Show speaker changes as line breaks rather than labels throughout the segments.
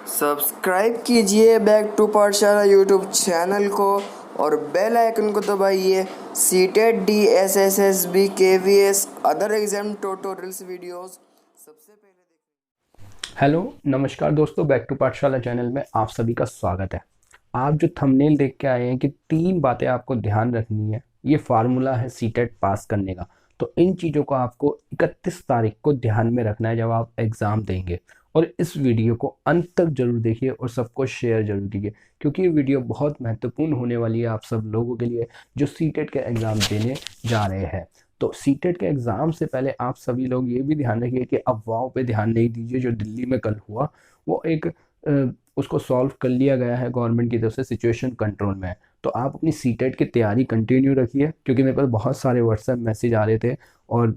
Subscribe कीजिए back to Pathshala YouTube channel को और बेल आइकन को दबाइए। CTET D S S S B K V S other exam tutorials videos सबसे पहले देखें।
हेलो नमस्कार दोस्तों, बैक टू पाठशाला चैनल में आप सभी का स्वागत है। आप जो थंबनेल देख के आए हैं कि 3 बातें आपको ध्यान रखनी है, ये फार्मूला है सीटेट पास करने का। तो इन चीज़ों को आपको 31 तारीख को ध्यान में रखना है जब आप एग्ज़ाम देंगे। और इस वीडियो को अंत तक जरूर देखिए और सबको शेयर जरूर कीजिए, क्योंकि ये वीडियो बहुत महत्वपूर्ण होने वाली है आप सब लोगों के लिए जो सीटेट के एग्ज़ाम देने जा रहे हैं। तो सीटेट के एग्ज़ाम से पहले आप सभी लोग ये भी ध्यान रखिए कि अफवाहों पे ध्यान नहीं दीजिए। जो दिल्ली में कल हुआ वो एक उसको सॉल्व कर लिया गया है, गवर्नमेंट की तरफ से सिचुएशन कंट्रोल में है। तो आप अपनी सीटेट की तैयारी कंटिन्यू रखिए, क्योंकि मेरे पास बहुत सारे व्हाट्सएप मैसेज आ रहे थे और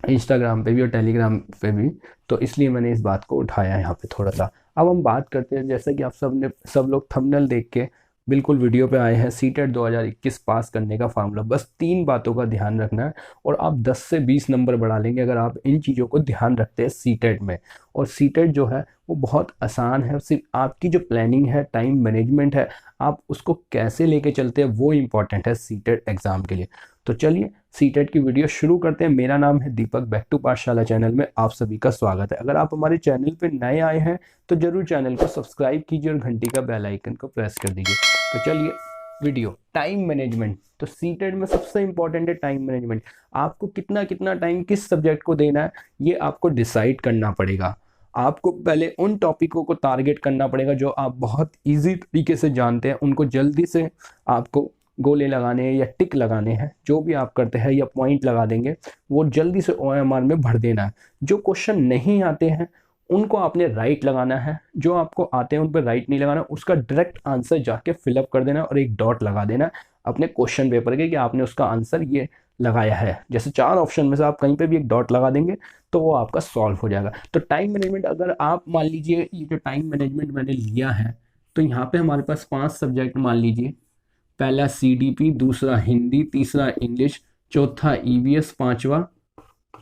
इंस्टाग्राम पे भी और टेलीग्राम पे भी, तो इसलिए मैंने इस बात को उठाया यहाँ पे थोड़ा सा। अब हम बात करते हैं, जैसे कि आप सब लोग थंबनेल देख के बिल्कुल वीडियो पे आए हैं, सीटेट 2021 पास करने का फार्मूला। बस 3 बातों का ध्यान रखना है और आप 10 से 20 नंबर बढ़ा लेंगे अगर आप इन चीज़ों को ध्यान रखते हैं सीटेट में। और सीटेट जो है वो बहुत आसान है, सिर्फ आपकी जो प्लानिंग है, टाइम मैनेजमेंट है, आप उसको कैसे लेके चलते हैं वो इम्पॉर्टेंट है सीटेट एग्ज़ाम के लिए। तो चलिए सीटेट की वीडियो शुरू करते हैं। मेरा नाम है दीपक, बैक टू पाठशाला चैनल में आप सभी का स्वागत है। अगर आप हमारे चैनल पे नए आए हैं तो जरूर चैनल को सब्सक्राइब कीजिए और घंटी का बेल आइकन को प्रेस कर दीजिए। तो चलिए वीडियो। टाइम मैनेजमेंट, तो सीटेट में सबसे इंपॉर्टेंट है टाइम मैनेजमेंट। आपको कितना कितना टाइम किस सब्जेक्ट को देना है ये आपको डिसाइड करना पड़ेगा। आपको पहले उन टॉपिकों को टारगेट करना पड़ेगा जो आप बहुत ईजी तरीके से जानते हैं, उनको जल्दी से आपको गोले लगाने हैं या टिक लगाने हैं, जो भी आप करते हैं या पॉइंट लगा देंगे वो जल्दी से ओएमआर में भर देना है। जो क्वेश्चन नहीं आते हैं उनको आपने राइट लगाना है, जो आपको आते हैं उन पर राइट नहीं लगाना, उसका डायरेक्ट आंसर जाके फिलअप कर देना और एक डॉट लगा देना अपने क्वेश्चन पेपर के कि आपने उसका आंसर ये लगाया है। जैसे 4 ऑप्शन में से आप कहीं पे भी एक डॉट लगा देंगे तो वो आपका सॉल्व हो जाएगा। तो टाइम मैनेजमेंट, अगर आप मान लीजिए ये जो टाइम मैनेजमेंट मैंने लिया है, तो यहाँ पे हमारे पास 5 सब्जेक्ट मान लीजिए। पहला सीडीपी, दूसरा हिंदी, तीसरा इंग्लिश, चौथा ईवीएस, पांचवा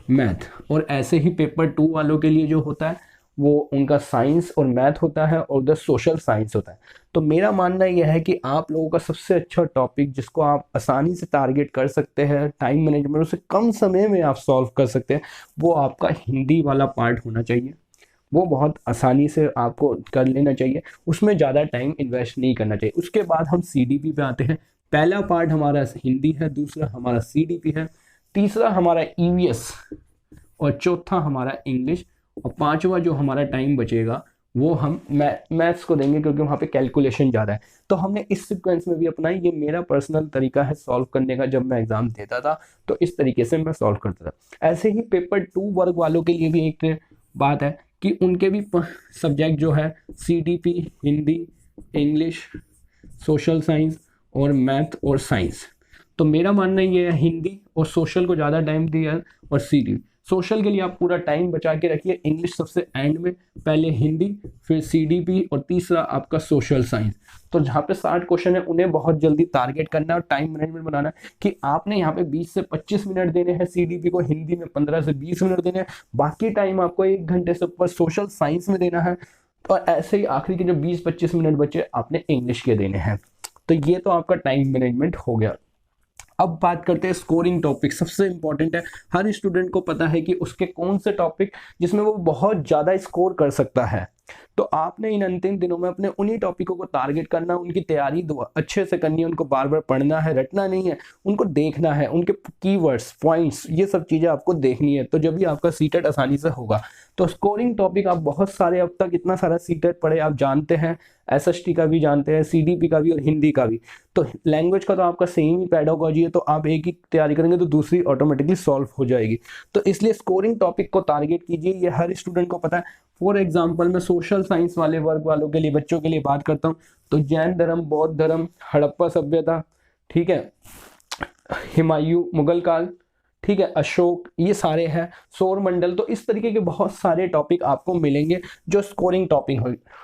मैथ। और ऐसे ही पेपर 2 वालों के लिए जो होता है वो उनका साइंस और मैथ होता है और उधर सोशल साइंस होता है। तो मेरा मानना यह है कि आप लोगों का सबसे अच्छा टॉपिक जिसको आप आसानी से टारगेट कर सकते हैं, टाइम मैनेजमेंट उसे कम समय में आप सॉल्व कर सकते हैं, वो आपका हिंदी वाला पार्ट होना चाहिए। वो बहुत आसानी से आपको कर लेना चाहिए, उसमें ज़्यादा टाइम इन्वेस्ट नहीं करना चाहिए। उसके बाद हम सीडीपी पे आते हैं। पहला पार्ट हमारा हिंदी है, दूसरा हमारा सीडीपी है, तीसरा हमारा ईवीएस और चौथा हमारा इंग्लिश, और पांचवा जो हमारा टाइम बचेगा वो हम मैथ्स को देंगे, क्योंकि वहाँ पे कैलकुलेशन ज़्यादा है। तो हमने इस सीक्वेंस में भी अपनाई। ये मेरा पर्सनल तरीका है सॉल्व करने का। जब मैं एग्जाम देता था तो इस तरीके से मैं सॉल्व करता था। ऐसे ही पेपर 2 वर्ग वालों के लिए भी एक बात है कि उनके भी सब्जेक्ट जो है CDP, Hindi, English, social science और मैथ और साइंस। तो मेरा मानना ये है हिंदी और सोशल को ज़्यादा टाइम दिया और सीडीपी। सोशल के लिए आप पूरा टाइम बचा के रखिए, इंग्लिश सबसे एंड में, पहले हिंदी, फिर सीडीपी और तीसरा आपका सोशल साइंस। तो जहाँ पे 60 क्वेश्चन है उन्हें बहुत जल्दी टारगेट करना है और टाइम मैनेजमेंट बनाना है कि आपने यहाँ पे 20 से 25 मिनट देने हैं सीडीपी को, हिंदी में 15 से 20 मिनट देने हैं, बाकी टाइम आपको 1 घंटे से ऊपर सोशल साइंस में देना है, और ऐसे ही आखिरी के जो 20-25 मिनट बचे आपने इंग्लिश के देने हैं। तो ये तो आपका टाइम मैनेजमेंट हो गया। अब बात करते हैं स्कोरिंग टॉपिक। सबसे इंपॉर्टेंट है, हर स्टूडेंट को पता है कि उसके कौन से टॉपिक जिसमें वो बहुत ज़्यादा स्कोर कर सकता है। तो आपने इन अंतिम दिनों में अपने उन्हीं टॉपिकों को टारगेट करना, उनकी तैयारी अच्छे से करनी है, उनको बार बार पढ़ना है, रटना नहीं है, उनको देखना है, उनके कीवर्ड्स, पॉइंट्स, ये सब चीज़ें आपको देखनी है। तो जब भी आपका सीटेट आसानी से होगा। तो स्कोरिंग टॉपिक आप बहुत सारे, अब तक इतना सारा सीटेट पढ़े, आप जानते हैं, एसएसटी का भी जानते हैं, सीडीपी का भी और हिंदी का भी। तो लैंग्वेज का तो आपका सेम ही पेडागोजी है, तो आप एक ही तैयारी करेंगे तो दूसरी ऑटोमेटिकली सॉल्व हो जाएगी। तो इसलिए स्कोरिंग टॉपिक को टारगेट कीजिए, ये हर स्टूडेंट को पता है। फॉर एग्जाम्पल मैं सोशल साइंस वाले वर्ग वालों के लिए, बच्चों के लिए बात करता हूँ, तो जैन धर्म, बौद्ध धर्म, हड़प्पा सभ्यता, ठीक है, हुमायूं, मुगल काल, ठीक है, अशोक, ये सारे हैं, सौर मंडल। तो इस तरीके के बहुत सारे टॉपिक आपको मिलेंगे जो स्कोरिंग टॉपिक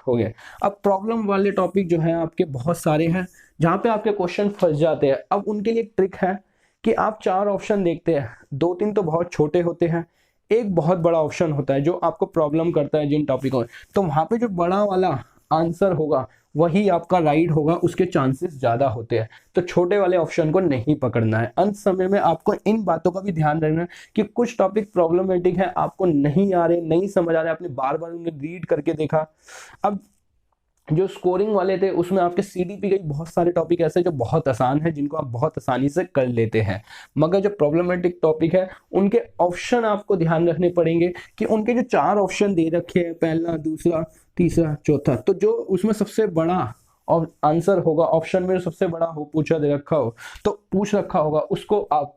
हो गए। अब प्रॉब्लम वाले टॉपिक जो है आपके बहुत सारे हैं जहाँ पे आपके क्वेश्चन फंस जाते हैं। अब उनके लिए एक ट्रिक है कि आप 4 ऑप्शन देखते हैं, 2-3 तो बहुत छोटे होते हैं, एक बहुत बड़ा ऑप्शन होता है जो आपको प्रॉब्लम करता है जिन टॉपिकों में, तो वहाँ पे जो बड़ा वाला आंसर होगा वही आपका राइट होगा, उसके चांसेस ज़्यादा होते हैं। तो छोटे वाले ऑप्शन को नहीं पकड़ना है। अंत समय में आपको इन बातों का भी ध्यान रखना है कि कुछ टॉपिक प्रॉब्लमेटिक है, आपको नहीं आ रहे, नहीं समझ आ रहे, आपने बार बार उन्हें रीड करके देखा। अब जो स्कोरिंग वाले थे उसमें आपके सीडीपी के बहुत सारे टॉपिक ऐसे जो बहुत आसान है, जिनको आप बहुत आसानी से कर लेते हैं, मगर जो प्रॉब्लमेटिक टॉपिक है उनके ऑप्शन आपको ध्यान रखने पड़ेंगे कि उनके जो 4 ऑप्शन दे रखे हैं, पहला, दूसरा, तीसरा, चौथा, तो जो उसमें सबसे बड़ा और आंसर होगा, ऑप्शन में सबसे बड़ा हो पूछा दे रखा हो, तो पूछ रखा होगा, उसको आप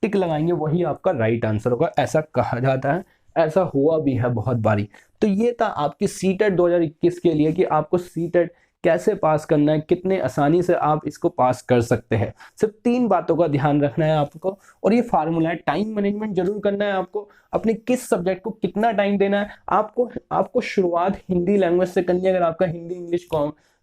टिक लगाएंगे, वही आपका राइट आंसर होगा, ऐसा कहा जाता है। ऐसा हुआ भी है बहुत बारी। तो ये था आपकी सीटेट 2021 के लिए कि आपको सीटेट कैसे पास करना है, कितने आसानी से आप इसको पास कर सकते हैं। सिर्फ 3 बातों का ध्यान रखना है आपको, और ये फार्मूला है। टाइम मैनेजमेंट जरूर करना है आपको, अपने किस सब्जेक्ट को कितना टाइम देना है आपको शुरुआत हिंदी लैंग्वेज से करनी है। अगर आपका हिंदी इंग्लिश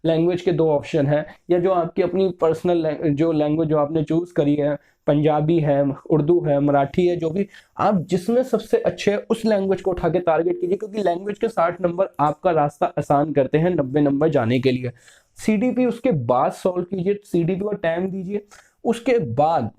लैंग्वेज के 2 ऑप्शन है, या जो आपकी अपनी पर्सनल जो लैंग्वेज जो आपने चूज करी है, पंजाबी है, उर्दू है, मराठी है, जो भी आप जिसमें सबसे अच्छे है उस लैंग्वेज को उठा के टारगेट कीजिए, क्योंकि लैंग्वेज के 60 नंबर आपका रास्ता आसान करते हैं 90 नंबर जाने के लिए। सीडीपी उसके बाद सॉल्व कीजिए, सीडीपी को टाइम दीजिए, उसके बाद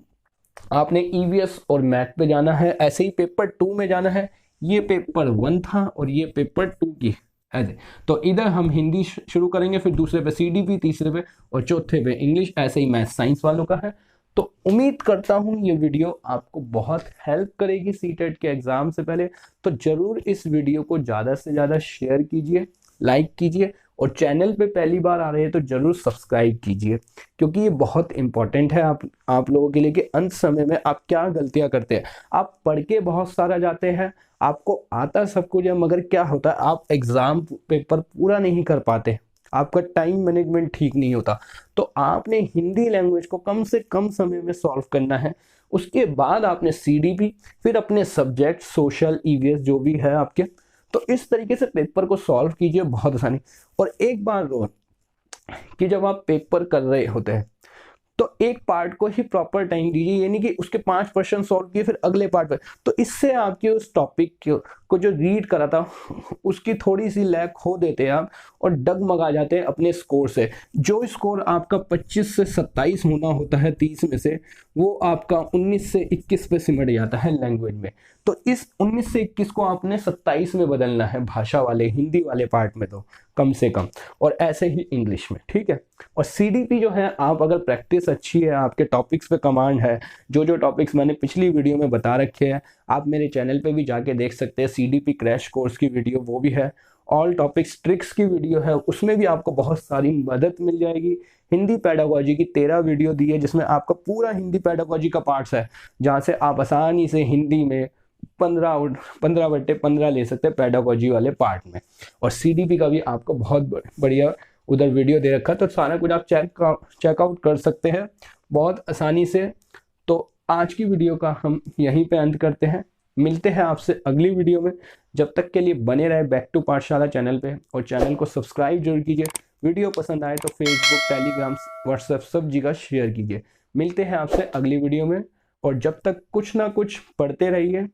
आपने ईवीएस और मैथ पे जाना है। ऐसे ही पेपर 2 में जाना है। ये पेपर 1 था और ये पेपर 2 की ऐसे, तो इधर हम हिंदी शुरू करेंगे, फिर दूसरे पे सीडीपी, तीसरे पे और चौथे पे इंग्लिश, ऐसे ही मैथ साइंस वालों का है। तो उम्मीद करता हूँ ये वीडियो आपको बहुत हेल्प करेगी सीटेट के एग्जाम से पहले। तो जरूर इस वीडियो को ज़्यादा से ज़्यादा शेयर कीजिए, लाइक कीजिए, और चैनल पे पहली बार आ रहे हैं तो जरूर सब्सक्राइब कीजिए, क्योंकि ये बहुत इंपॉर्टेंट है आप लोगों के लिए कि अंत समय में आप क्या गलतियां करते हैं। आप पढ़ के बहुत सारा जाते हैं, आपको आता सब कुछ है, मगर क्या होता है आप एग्जाम पेपर पूरा नहीं कर पाते, आपका टाइम मैनेजमेंट ठीक नहीं होता। तो आपने हिंदी लैंग्वेज को कम से कम समय में सॉल्व करना है। उसके बाद आपने सीडीपी, फिर अपने सब्जेक्ट सोशल, ईवीएस जो भी है आपके, तो इस तरीके से पेपर को सॉल्व कीजिए बहुत आसानी। और एक बार रो कि जब आप पेपर कर रहे होते हैं तो एक पार्ट को ही प्रॉपर टाइम दीजिए, यानी कि उसके 5 क्वेश्चन सॉल्व किए फिर अगले पार्ट पर, तो इससे आपके उस टॉपिक को जो रीड करा था उसकी थोड़ी सी लैग खो देते हैं आप, और डगमगा जाते हैं अपने स्कोर से। जो स्कोर आपका 25 से 27 होना होता है 30 में से, वो आपका 19 से 21 पे सिमट जाता है लैंग्वेज में। तो इस 19 से 21 को आपने 27 में बदलना है, भाषा वाले हिंदी वाले पार्ट में तो कम से कम, और ऐसे ही इंग्लिश में, ठीक है। और सीडीपी जो है, आप अगर प्रैक्टिस अच्छी है, आपके टॉपिक्स पे कमांड है, जो टॉपिक्स मैंने पिछली वीडियो में बता रखे हैं, आप मेरे चैनल पे भी जाके देख सकते हैं। सीडीपी क्रैश कोर्स की वीडियो वो भी है, ऑल टॉपिक्स ट्रिक्स की वीडियो है, उसमें भी आपको बहुत सारी मदद मिल जाएगी। हिंदी पेडागोजी की 13 वीडियो दी है, जिसमें आपका पूरा हिंदी पेडागोजी का पार्ट्स है, जहाँ से आप आसानी से हिंदी में 15/15 ले सकते हैं पेडागोजी वाले पार्ट में। और सीडीपी का भी आपको बहुत बढ़िया उधर वीडियो दे रखा है, तो सारा कुछ आप चेकआउट कर सकते हैं बहुत आसानी से। तो आज की वीडियो का हम यहीं पे अंत करते हैं, मिलते हैं आपसे अगली वीडियो में। जब तक के लिए बने रहे बैक टू पाठशाला चैनल पे, और चैनल को सब्सक्राइब जरूर कीजिए। वीडियो पसंद आए तो फेसबुक, टेलीग्राम, व्हाट्सएप सब जगह शेयर कीजिए। मिलते हैं आपसे अगली वीडियो में, और जब तक कुछ ना कुछ पढ़ते रहिए।